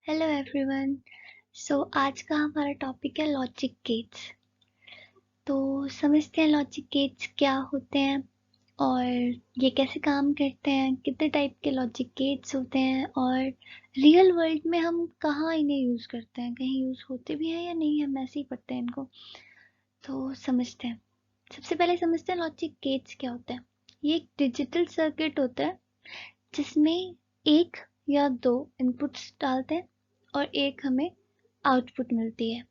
Hello everyone. आज का हमारा टॉपिक है लॉजिक गेट्स। तो समझते हैं लॉजिक गेट्स क्या होते हैं और ये कैसे काम करते हैं, कितने टाइप के लॉजिक गेट्स होते हैं और रियल वर्ल्ड में हम कहाँ इन्हें यूज़ करते हैं, कहीं यूज़ होते भी हैं या नहीं, हम ऐसे ही पढ़ते हैं इनको। तो समझते हैं। सबसे पहले समझते हैं लॉजिक गेट्स क्या होता है। ये एक डिजिटल सर्किट होता है जिसमें एक या दो इनपुट्स डालते हैं और एक हमें आउटपुट मिलती है।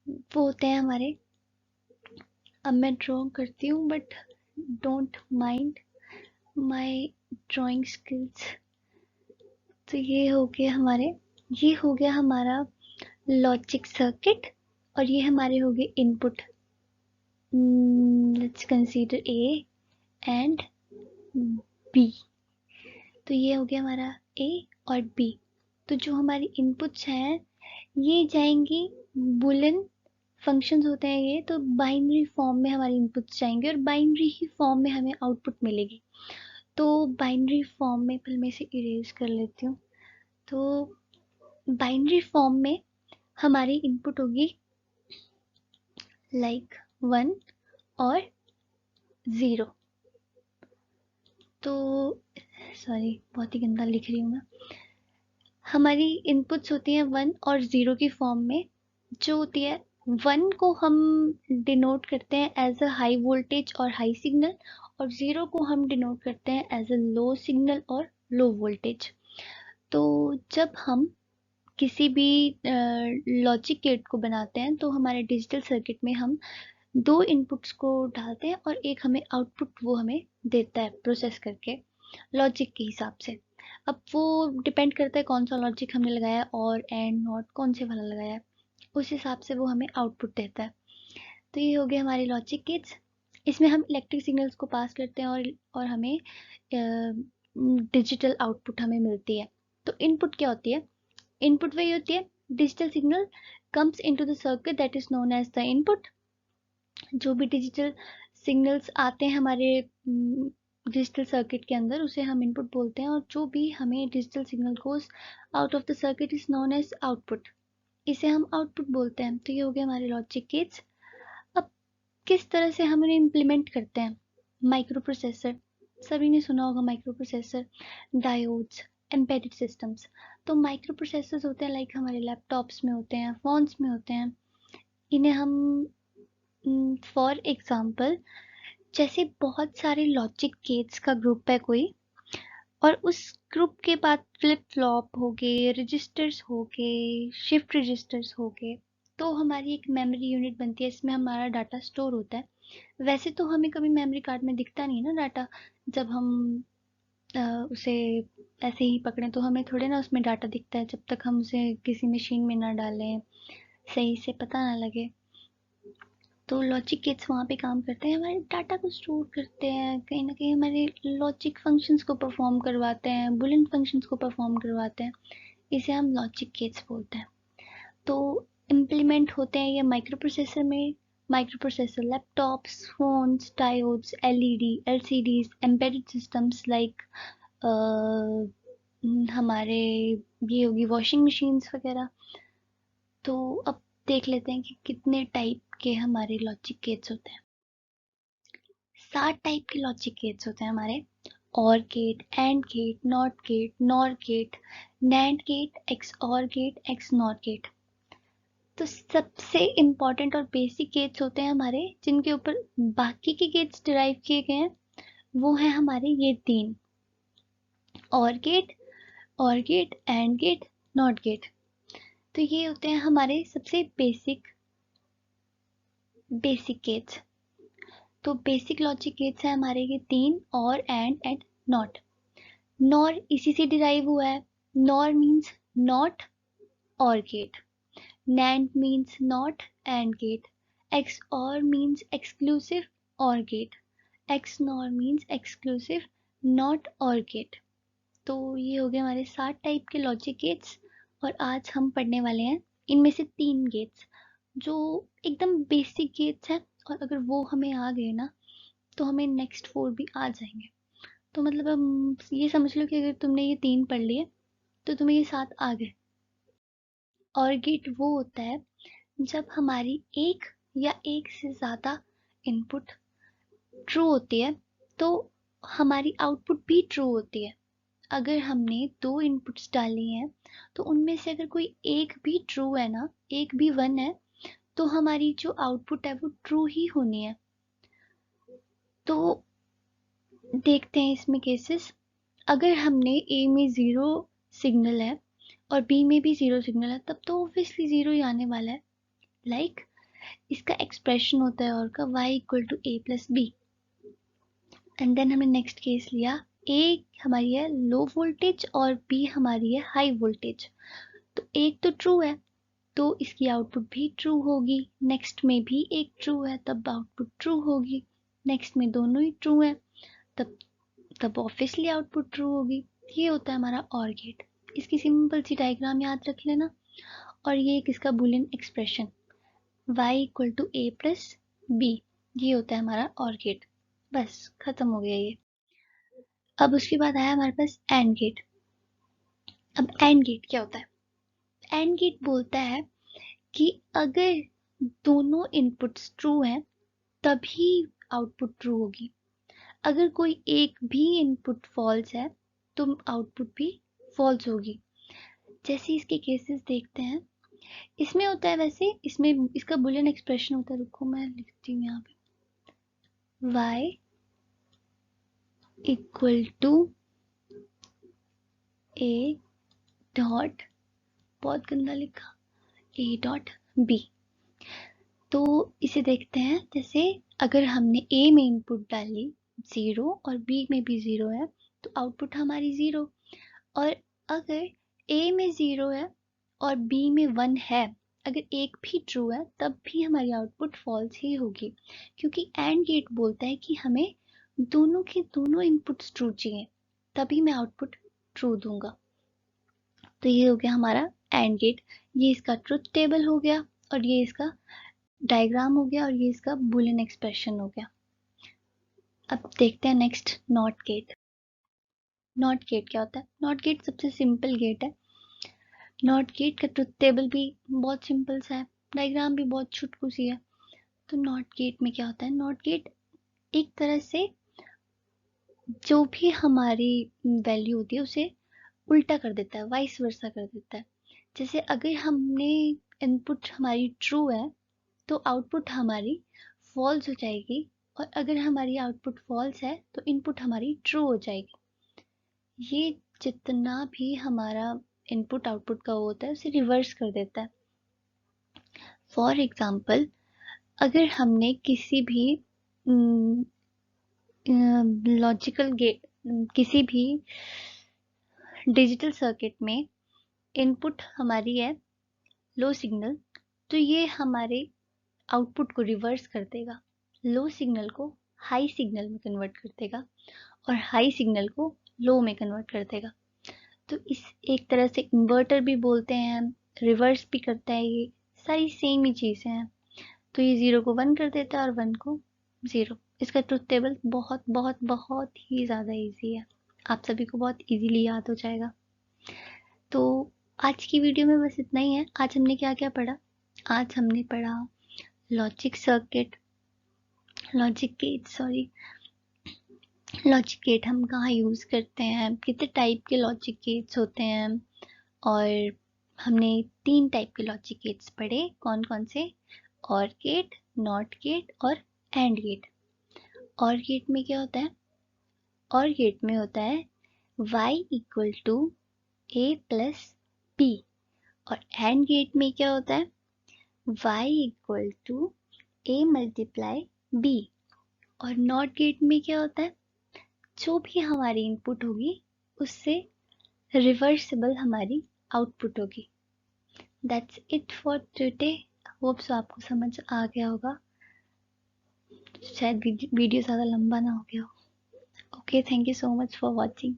वो होते हैं हमारे, अब मैं ड्रॉ करती हूँ but don't mind my drawing skills. तो ये हो गया हमारा लॉजिक सर्किट और ये हमारे हो गए input. Let's consider A and B. तो ये हो गया हमारा ए और बी। तो जो हमारी इनपुट्स हैं ये जाएंगी बुलियन फंक्शंस होते हैं ये, तो बाइनरी फॉर्म में हमारे इनपुट्स जाएंगे और बाइनरी ही फॉर्म में हमें आउटपुट मिलेगी। तो बाइनरी फॉर्म में पहले मैं इसे इरेज कर लेती हूँ। तो बाइनरी फॉर्म में हमारी इनपुट होगी लाइक 1 और 0। तो सॉरी, बहुत ही गंदा लिख रही हूँ मैं। हमारी इनपुट्स होती हैं 1 और 0 की फॉर्म में। जो होती है 1 को हम डिनोट करते हैं एज अ हाई वोल्टेज और हाई सिग्नल, और 0 को हम डिनोट करते हैं एज अ लो सिग्नल और लो वोल्टेज। तो जब हम किसी भी लॉजिक गेट को बनाते हैं तो हमारे डिजिटल सर्किट में हम दो इनपुट्स को डालते हैं और एक हमें आउटपुट वो हमें देता है प्रोसेस करके लॉजिक के हिसाब से। अब वो डिपेंड करता है कौन सा लॉजिक हमने लगाया है और एंड नॉट कौन से वाला लगाया है, उस हिसाब से वो हमें आउटपुट देता है। तो ये हो गया हमारे लॉजिक गेट्स। इसमें हम इलेक्ट्रिक सिग्नल्स को पास करते हैं और हमें डिजिटल आउटपुट हमें मिलती है। तो इनपुट क्या होती है? इनपुट वही होती है, digital signal comes into the circuit that is known as the input. जो भी डिजिटल सिग्नल्स आते हैं हमारे डिजिटल सर्किट के अंदर उसे हम इनपुट बोलते हैं, और जो भी हमें digital signal goes out of the circuit is known as output, इसे हम आउटपुट बोलते हैं। तो ये हो गया हमारे लॉजिक गेट्स। अब किस तरह से हम इन्हें इम्प्लीमेंट करते हैं? माइक्रो प्रोसेसर, सभी ने सुना होगा micro processor, diodes, embedded systems. तो माइक्रो प्रोसेसर्स होते हैं लाइक हमारे लैपटॉप्स में होते हैं, फोन्स में होते हैं। इन्हें हम फॉर एग्जांपल, जैसे बहुत सारे लॉजिक गेट्स का ग्रुप है कोई, और उस ग्रुप के बाद फ्लिप फ्लॉप हो गए, रजिस्टर्स हो गए, शिफ्ट रजिस्टर्स हो गए, तो हमारी एक मेमोरी यूनिट बनती है, इसमें हमारा डाटा स्टोर होता है। वैसे तो हमें कभी मेमोरी कार्ड में दिखता नहीं है ना डाटा, जब हम उसे ऐसे ही पकड़ें तो हमें थोड़े ना उसमें डाटा दिखता है, जब तक हम उसे किसी मशीन में ना डालें, सही से पता ना लगे। तो लॉजिक गेट्स वहाँ पे काम करते हैं, हमारे डाटा को स्टोर करते हैं, कहीं ना कहीं हमारे लॉजिक फंक्शंस को परफॉर्म करवाते हैं, बुलियन फंक्शंस को परफॉर्म करवाते हैं। इसे हम लॉजिक गेट्स बोलते हैं। तो इम्प्लीमेंट होते हैं ये माइक्रो प्रोसेसर में। Micro processor laptops, phones, diodes, LED, LCDs, embedded systems like हमारे ये होगी वॉशिंग मशीन्स वगैरह। तो अब देख लेते हैं कि कितने टाइप के हमारे लॉजिक गेट्स होते हैं। 7 टाइप के लॉजिक गेट्स होते हैं हमारे। Or gate, and gate, not gate, nor gate, nand gate, X or gate, X nor gate. तो सबसे इम्पोर्टेंट और बेसिक गेट्स होते हैं हमारे, जिनके ऊपर बाकी के गेट्स डिराइव किए गए हैं, वो हैं हमारे ये 3: or gate, and gate, not gate. तो ये होते हैं हमारे सबसे बेसिक गेट्स। तो बेसिक लॉजिक गेट्स हैं हमारे ये 3: और, एंड नॉट। नॉर इसी से डिराइव हुआ है। Nor means not or gate, nand means not and gate, X or means exclusive or gate, X nor means exclusive not or gate. तो ये हो गए हमारे 7 टाइप के लॉजिक गेट्स। और आज हम पढ़ने वाले हैं इनमें से 3 गेट्स जो एकदम बेसिक गेट्स हैं, और अगर वो हमें आ गए ना तो हमें नेक्स्ट 4 भी आ जाएंगे। तो मतलब ये समझ लो कि अगर तुमने ये 3 पढ़ लिए तो तुम्हें ये 7 आ गए। और गेट वो होता है जब हमारी एक या एक से ज़्यादा इनपुट ट्रू होती है तो हमारी आउटपुट भी ट्रू होती है। अगर हमने 2 इनपुट्स डाली हैं तो उनमें से अगर कोई एक भी ट्रू है ना, एक भी 1 है, तो हमारी जो आउटपुट है वो ट्रू ही होनी है। तो देखते हैं इसमें केसेस। अगर हमने ए में 0 सिग्नल है और बी में भी 0 सिग्नल है तब तो ऑब्वियसली 0 ही आने वाला है। लाइक इसका एक्सप्रेशन होता है और का y equal to a plus B. And then हमने नेक्स्ट केस लिया, ए हमारी है लो वोल्टेज और बी हमारी है हाई वोल्टेज। तो एक तो ट्रू है तो इसकी आउटपुट भी ट्रू होगी, नेक्स्ट में भी एक ट्रू है तब आउटपुट ट्रू होगी, नेक्स्ट में दोनों ही ट्रू है तब तब ऑब्वियसली आउटपुट ट्रू होगी। ये होता है हमारा और गेट। इसकी सिंपल सी डायग्राम याद रख लेना। और ये एक इसका Boolean expression y equal to a plus B, ये होता है हमारा और गेट। बस खत्म हो गया ये। अब उसके बाद आया हमारे पास एंड गेट। अब एंड गेट क्या होता है? एंड गेट बोलता है कि अगर दोनों इनपुट्स ट्रू हैं तभी आउटपुट ट्रू होगी। अगर कोई एक भी इनपुट फॉल्स है तो आउटपुट भी फॉल्स होगी। जैसे इसके केसेस देखते हैं। इसमें होता है, वैसे इसमें इसका बुलियन एक्सप्रेशन होता है, रुको मैं लिखती हूँ यहाँ पे, y equal to a dot, बहुत गंदा लिखा, a डॉट b। तो इसे देखते हैं। जैसे अगर हमने a में इनपुट डाली 0 और b में भी 0 है तो आउटपुट हमारी 0। और अगर a में 0 है और b में 1 है, अगर एक भी ट्रू है तब भी हमारी आउटपुट फॉल्स ही होगी, क्योंकि एंड गेट बोलता है कि हमें दोनों के दोनों इनपुट्स ट्रू चाहिए तभी मैं आउटपुट ट्रू दूंगा। तो ये हो गया हमारा एंड गेट। ये इसका ट्रुथ टेबल हो गया और ये इसका डायग्राम हो गया और ये इसका बुलियन एक्सप्रेशन हो गया। अब देखते हैं next not gate. Not gate क्या होता है? नॉट गेट सबसे सिंपल गेट है। नॉट गेट का ट्रुथ टेबल भी बहुत सिंपल सा है, डायग्राम भी बहुत छुटकू सी है। तो नॉट गेट में क्या होता है? नॉट गेट एक तरह से जो भी हमारी वैल्यू होती है उसे उल्टा कर देता है, वाइस वर्सा कर देता है। जैसे अगर हमने इनपुट हमारी ट्रू है तो आउटपुट हमारी फॉल्स हो जाएगी, और अगर हमारी आउटपुट फॉल्स है तो इनपुट हमारी ट्रू हो जाएगी। ये जितना भी हमारा इनपुट आउटपुट का होता है उसे रिवर्स कर देता है। फॉर एग्जाम्पल, अगर हमने किसी भी लॉजिकल गेट, किसी भी डिजिटल सर्किट में इनपुट हमारी है लो सिग्नल, तो ये हमारे आउटपुट को रिवर्स कर देगा। लो सिग्नल को हाई सिग्नल में कन्वर्ट कर देगा और हाई सिग्नल को लो में कन्वर्ट कर देगा। तो इस एक तरह से इन्वर्टर भी बोलते हैं, रिवर्स भी करता है, ये सारी सेम ही चीज़ें हैं। तो ये 0 को 1 कर देता है और 1 को 0। इसका ट्रुथ टेबल बहुत बहुत बहुत ही ज़्यादा इजी है, आप सभी को बहुत इजीली याद हो जाएगा। तो आज की वीडियो में बस इतना ही है। आज हमने क्या क्या पढ़ा? आज हमने पढ़ा logic circuit, logic gate, sorry, logic gate हम कहाँ यूज़ करते हैं, कितने टाइप के लॉजिक गेट्स होते हैं, और हमने 3 टाइप के लॉजिक गेट्स पढ़े, कौन कौन से? और गेट, नॉट गेट और एंड गेट। और गेट में क्या होता है? और गेट में होता है y equal to a plus b। और एंड गेट में क्या होता है? y equal to a multiply b। और नॉट गेट में क्या होता है? जो भी हमारी इनपुट होगी उससे रिवर्सिबल हमारी आउटपुट होगी। That's it for today. Hope so आपको समझ आ गया होगा, शायद वीडियो ज़्यादा लंबा ना हो गया हो। Okay, thank you so much for watching.